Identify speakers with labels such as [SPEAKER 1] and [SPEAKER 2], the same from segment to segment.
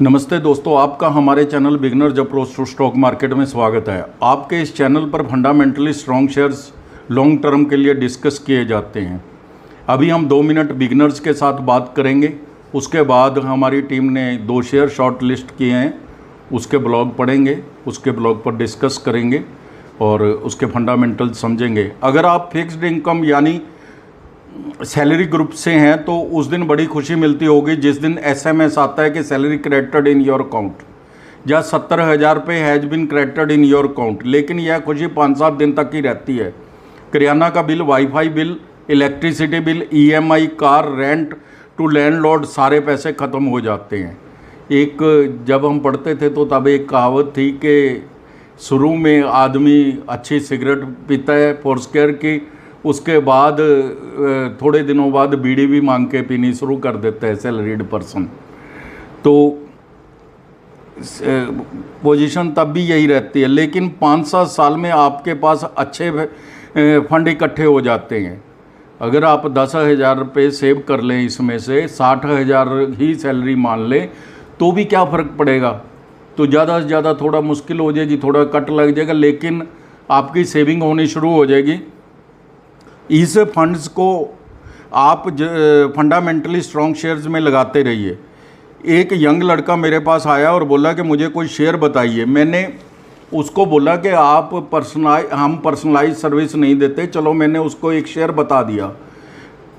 [SPEAKER 1] नमस्ते दोस्तों, आपका हमारे channel Beginners Approach to Stock Market में स्वागत है। आपके इस चैनल पर fundamentally strong shares long term के लिए डिस्कस किए जाते हैं। अभी हम 2 मिनट बिगनर्स के साथ बात करेंगे। उसके बाद हमारी टीम ने 2 शेयर शॉर्ट लिस्ट किए हैं, उसके ब्लॉग पढ़ेंगे, उसके ब्लॉग पर डिस्कस करेंगे और उसके फंडामेंटल समझेंगे। अगर आप फिक्स्ड इनकम यानी सैलरी ग्रुप से हैं तो उस दिन बड़ी खुशी मिलती होगी जिस दिन एसएमएस आता है कि salary credited in your account या 70,000 रुपये has been credited in your account. लेकिन यह खुशी 5-7 दिन तक ही रहती है। किराना का bill, wifi bill, electricity bill, EMI, car rent to landlord, सारे पैसे ख़त्म हो जाते हैं। जब हम पढ़ते थे तो तब एक कहावत थी कि शुरू में आदमी अच्छी सिगरेट पीता है फोर्सकेयर की, उसके बाद थोड़े दिनों बाद बीड़ी भी मांग के पीनी शुरू कर देता है सैलरीड पर्सन। तो पोजीशन तब भी यही रहती है। लेकिन 5-7 साल में आपके पास अच्छे फंड इकट्ठे हो जाते हैं। अगर आप 10,000 रुपये सेव कर लें, इसमें से 60,000 ही सैलरी मान लें तो भी क्या फ़र्क पड़ेगा। तो ज़्यादा से ज़्यादा थोड़ा मुश्किल हो जाएगी, थोड़ा कट लग जाएगा, लेकिन आपकी सेविंग होनी शुरू हो जाएगी। इस फंड्स को आप फंडामेंटली स्ट्रॉन्ग शेयर्स में लगाते रहिए। एक यंग लड़का मेरे पास आया और बोला कि मुझे कोई शेयर बताइए। मैंने उसको बोला कि हम पर्सनलाइज सर्विस नहीं देते, चलो मैंने उसको एक शेयर बता दिया।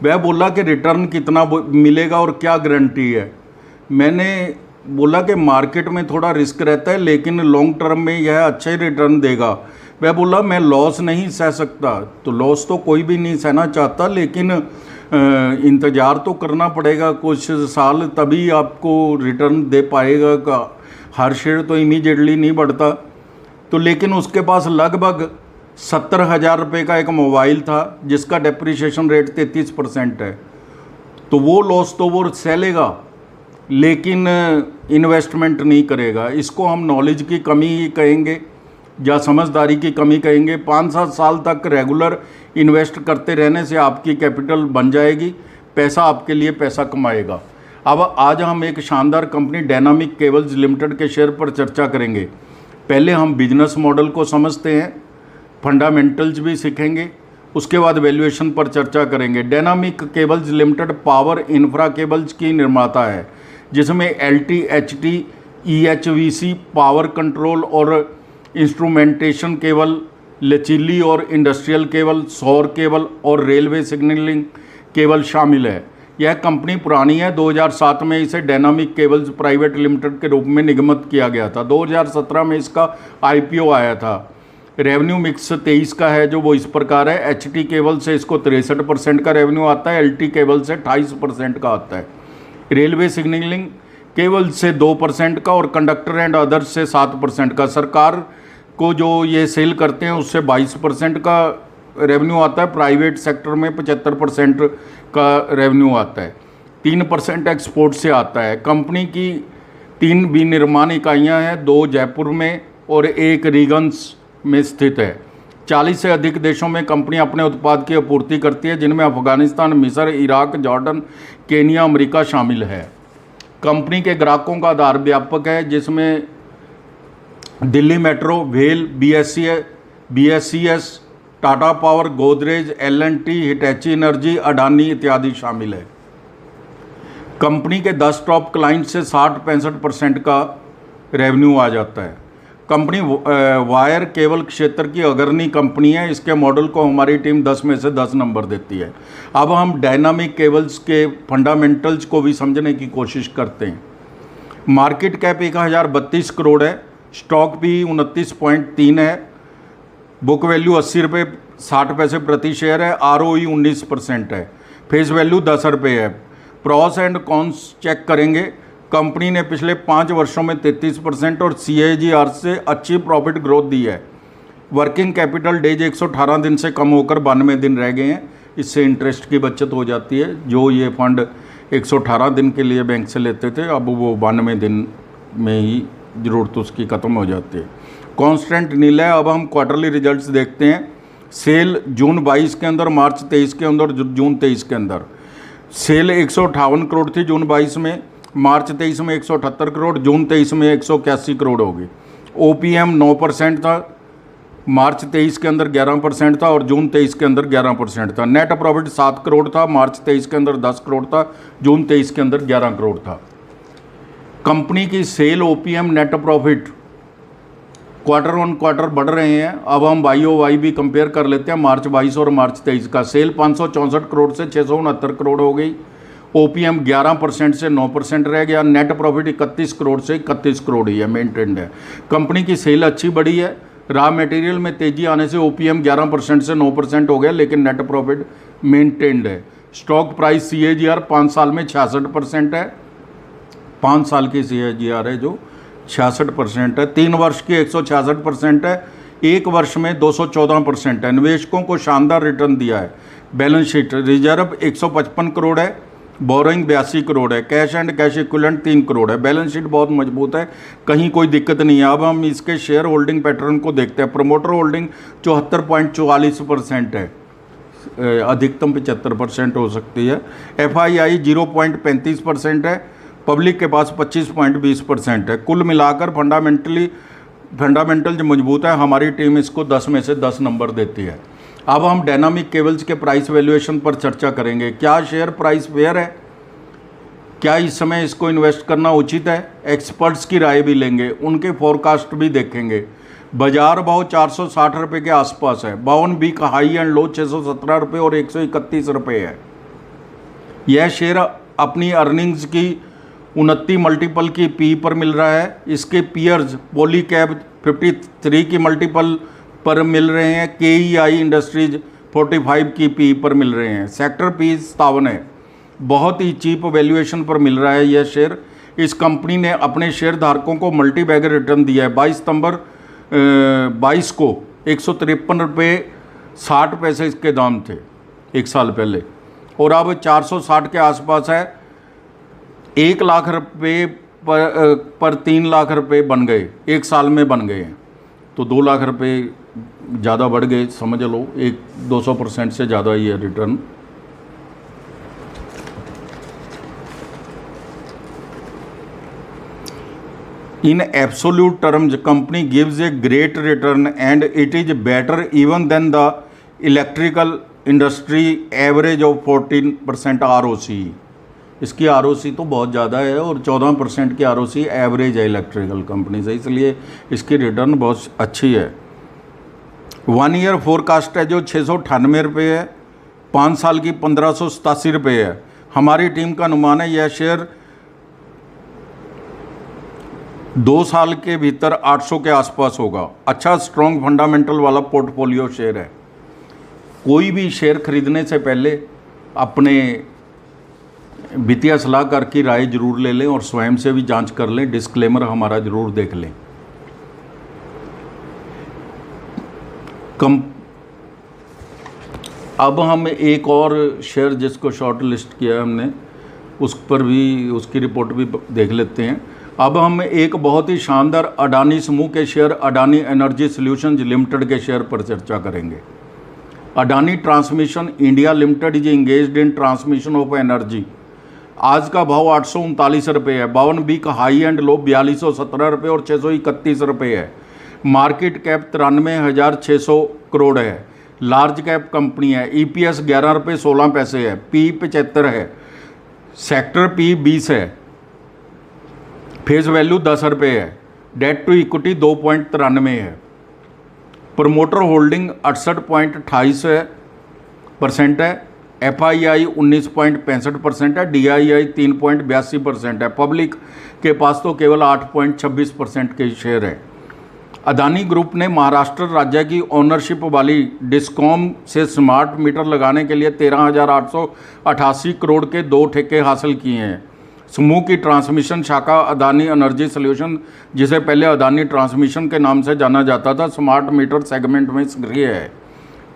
[SPEAKER 1] वह बोला कि रिटर्न कितना मिलेगा और क्या गारंटी है। मैंने बोला कि मार्केट में थोड़ा रिस्क रहता है लेकिन लॉन्ग टर्म में यह अच्छे रिटर्न देगा। वह बोला मैं लॉस नहीं सह सकता। तो लॉस तो कोई भी नहीं सहना चाहता, लेकिन इंतज़ार तो करना पड़ेगा कुछ साल, तभी आपको रिटर्न दे पाएगा का। हर शेयर तो इमीडिएटली नहीं बढ़ता। तो लेकिन उसके पास लगभग 70,000 रुपये का एक मोबाइल था जिसका डेप्रिसिएशन रेट 33% है। तो वो लॉस तो वो सह लेगा लेकिन इन्वेस्टमेंट नहीं करेगा। इसको हम नॉलेज की कमी ही कहेंगे या समझदारी की कमी कहेंगे। 5-7 साल तक रेगुलर इन्वेस्ट करते रहने से आपकी कैपिटल बन जाएगी, पैसा आपके लिए पैसा कमाएगा। अब आज हम एक शानदार कंपनी डायनामिक केबल्स लिमिटेड के शेयर पर चर्चा करेंगे। पहले हम बिजनेस मॉडल को समझते हैं, फंडामेंटल्स भी सीखेंगे, उसके बाद वैल्यूएशन पर चर्चा करेंगे। Dynamic cables limited power infra cables की निर्माता है जिसमें एलटी, एचटी, ईएचवीसी, पावर कंट्रोल और इंस्ट्रूमेंटेशन केबल, लचीली और इंडस्ट्रियल केबल, सौर केबल और रेलवे सिग्नलिंग केबल शामिल है। यह कंपनी पुरानी है। 2007 में इसे डायनामिक केबल्स प्राइवेट लिमिटेड के रूप में निगमित किया गया था। 2017 में इसका आईपीओ आया था। रेवेन्यू मिक्स 23 का है जो वो इस प्रकार है। एचटी केबल से इसको 63% का रेवेन्यू आता है, एलटी केबल से 28% का आता है, रेलवे सिग्नलिंग केबल से 2% का और कंडक्टर एंड अदर्स से 7% का। सरकार को जो ये सेल करते हैं उससे 22% का रेवेन्यू आता है। प्राइवेट सेक्टर में 75% का रेवेन्यू आता है। 3% एक्सपोर्ट से आता है। कंपनी की 3 विनिर्माण इकाइयाँ हैं, 2 जयपुर में और 1 रीगंस में स्थित है। 40 से अधिक देशों में कंपनी अपने उत्पाद की आपूर्ति करती है जिनमें अफगानिस्तान, मिस्र, इराक, जॉर्डन, केनिया, अमेरिका शामिल है। कंपनी के ग्राहकों का आधार व्यापक है जिसमें दिल्ली मेट्रो, भेल, BSES, Tata power, Godrej, L&T, Hitachi energy, Adani इत्यादि शामिल है। कंपनी के 10 टॉप क्लाइंट से 60-65% का रेवेन्यू आ जाता है। कंपनी वायर केबल क्षेत्र की अग्रणी कंपनी है। इसके मॉडल को हमारी टीम 10 में से 10 नंबर देती है। अब हम डायनामिक केबल्स के फंडामेंटल्स को भी समझने की कोशिश करते हैं। मार्केट कैप 1032 करोड़ है, स्टॉक भी 29.3 है, बुक वैल्यू 80 रुपये 60 पैसे प्रति शेयर है, आरओई 19% है, फेस वैल्यू 10 रुपये है। प्रॉस एंड कॉन्स चेक करेंगे। कंपनी ने पिछले 5 वर्षों में 33% और CAGR से अच्छी प्रॉफिट ग्रोथ दी है। वर्किंग कैपिटल डेज 118 दिन से कम होकर 92 दिन रह गए हैं। इससे इंटरेस्ट की बचत हो जाती है। जो ये फंड 118 दिन के लिए बैंक से लेते थे अब वो 92 दिन में ही ज़रूरत उसकी ख़त्म हो जाती है। कांस्टेंट नील है। अब हम क्वार्टरली रिजल्ट्स देखते हैं। सेल जून 22 के अंदर, मार्च 23 के अंदर, जून 23 के अंदर सेल 158 करोड़ थी जून 22 में। मार्च 23 में 178 करोड़, जून 23 में 181 करोड़ होगी। OPM 9% था, मार्च 23 के अंदर 11% था और जून 23 के अंदर 11% था। नेट प्रॉफिट 7 करोड़ था, मार्च 23 के अंदर 10 करोड़ था, जून 23 के अंदर 11 करोड़ था। कंपनी की sale, OPM, net profit quarter on quarter बढ़ रहे हैं। अब हम YOY भी कंपेयर कर लेते हैं, मार्च 22 और मार्च 23 का। सेल 564 करोड़ से 669 करोड़ हो गई। OPM 11% से 9% रह गया। नेट प्रॉफिट 31 करोड़ से 31 करोड़ ही है, मेंटेन्ड है। कंपनी की सेल अच्छी बढ़ी है। रॉ मटेरियल में तेजी आने से OPM 11% से 9% हो गया, लेकिन नेट प्रॉफिट मेंटेन्ड है। स्टॉक प्राइस CAGR 5 साल में 66% है। 5 साल की CAGR है जो 66% है। 3 वर्ष की 166% है। 1 वर्ष में 214% है। निवेशकों को शानदार रिटर्न दिया है। बैलेंस शीट, रिजर्व 155 करोड़ है, बोरोइंग 82 करोड़ है, cash and cash equivalent 3 crore है। बैलेंस शीट बहुत मजबूत है, कहीं कोई दिक्कत नहीं है। अब हम इसके शेयर होल्डिंग पैटर्न को देखते हैं। प्रमोटर होल्डिंग 74.44% है, अधिकतम 75% हो सकती है। FII 0.35% है, पब्लिक के पास 25.20% है। कुल मिलाकर फंडामेंटल जो मजबूत है, हमारी टीम इसको 10 में से 10 नंबर देती है। अब हम डायनामिक केबल्स के प्राइस वैल्यूएशन पर चर्चा करेंगे। क्या शेयर प्राइस फेयर है? क्या इस समय इसको इन्वेस्ट करना उचित है? एक्सपर्ट्स की राय भी लेंगे, उनके फोरकास्ट भी देखेंगे। बाजार भाव 460 रुपये के आसपास है। 52 का हाई एंड लो 617 रुपये और 131 रुपये है। यह शेयर अपनी अर्निंग्स की 29 मल्टीपल की पी पर मिल रहा है। इसके पीयर्स पॉलीकैब 53 की मल्टीपल पर मिल रहे हैं। KEI इंडस्ट्रीज 45 की पी पर मिल रहे हैं। सेक्टर पी 57 है। बहुत ही चीप वैल्यूएशन पर मिल रहा है यह शेयर। इस कंपनी ने अपने शेयर धारकों को मल्टी बैगर रिटर्न दिया है। 22 सितंबर 22 को 153 रुपये 60 पैसे इसके दाम थे 1 साल पहले, और अब 460 के आसपास है। 1 लाख रुपये पर 3 लाख रुपये बन गए, 1 साल में बन गए हैं। तो 2 लाख रुपये ज़्यादा बढ़ गए, समझ लो 200% से ज़्यादा ही है return. In absolute terms, company gives a great return and it is better even than the electrical industry average of 14% ROC। इसकी ROC तो बहुत ज़्यादा है और 14% की ROC एवरेज है इलेक्ट्रिकल कंपनी से, इसलिए इसकी रिटर्न बहुत अच्छी है। 1 ईयर फोरकास्ट है जो 698 रुपये है। 5 साल की 1587 रुपये है। हमारी टीम का अनुमान है यह शेयर 2 साल के भीतर 800 के आसपास होगा। अच्छा स्ट्रॉन्ग फंडामेंटल वाला पोर्टफोलियो शेयर है। कोई भी शेयर खरीदने से पहले अपने वित्तीय सलाहकार की राय जरूर ले लें और स्वयं से भी जांच कर लें। डिस्क्लेमर हमारा जरूर देख लें। अब हम एक और शेयर जिसको शॉर्ट लिस्ट किया है हमने, उस पर भी उसकी रिपोर्ट भी देख लेते हैं। अब हम एक बहुत ही शानदार अडानी समूह के share, Adani energy solutions limited के शेयर पर चर्चा करेंगे। Adani transmission India limited is engaged in transmission of energy. आज का भाव 839 रुपये है। 52 का हाई एंड लो 4217 रुपये और 631 रुपये है। मार्केट कैप 93,600 करोड़ है। लार्ज कैप कंपनी है। EPS 11 रुपये 16 पैसे है। P 75 है। सेक्टर P 20 है। फेस वैल्यू 10 रुपये है। डेट टू इक्विटी 2.93 है। प्रमोटर होल्डिंग 68.28% है। FII 19.65% है। DII 3.82% है। पब्लिक के पास तो केवल 8.26% के शेयर है। अदानी ग्रुप ने महाराष्ट्र राज्य की ओनरशिप वाली डिस्कॉम से स्मार्ट मीटर लगाने के लिए 13,888 करोड़ के 2 ठेके हासिल किए हैं। समूह की ट्रांसमिशन शाखा अदानी एनर्जी सॉल्यूशन, जिसे पहले अदानी ट्रांसमिशन के नाम से जाना जाता था, स्मार्ट मीटर सेगमेंट में सक्रिय है।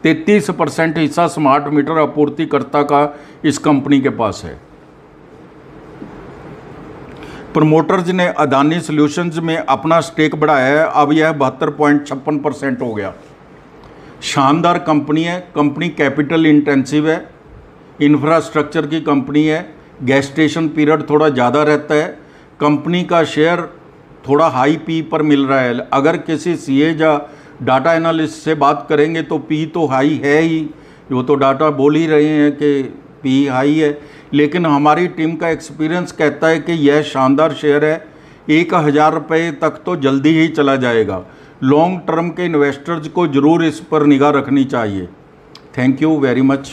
[SPEAKER 1] 33% हिस्सा स्मार्ट मीटर आपूर्तिकर्ता का इस कंपनी के पास है। प्रमोटर्स ने अदानी सॉल्यूशंस में अपना स्टेक बढ़ाया है। अब यह 72.56% हो गया। शानदार कंपनी है। कंपनी कैपिटल इंटेंसिव है, इंफ्रास्ट्रक्चर की कंपनी है। गेस्टेशन पीरियड थोड़ा ज़्यादा रहता है, कंपनी का शेयर थोड़ा हाई पी पर मिल रहा है। अगर किसी सीए या डाटा एनालिस्ट से बात करेंगे तो पी तो हाई है ही, वो तो डाटा बोल ही रहे हैं कि पी हाई है, लेकिन हमारी टीम का एक्सपीरियंस कहता है कि यह शानदार शेयर है, 1000 रुपये तक तो जल्दी ही चला जाएगा। लॉन्ग टर्म के इन्वेस्टर्स को ज़रूर इस पर निगाह रखनी चाहिए। Thank you very much.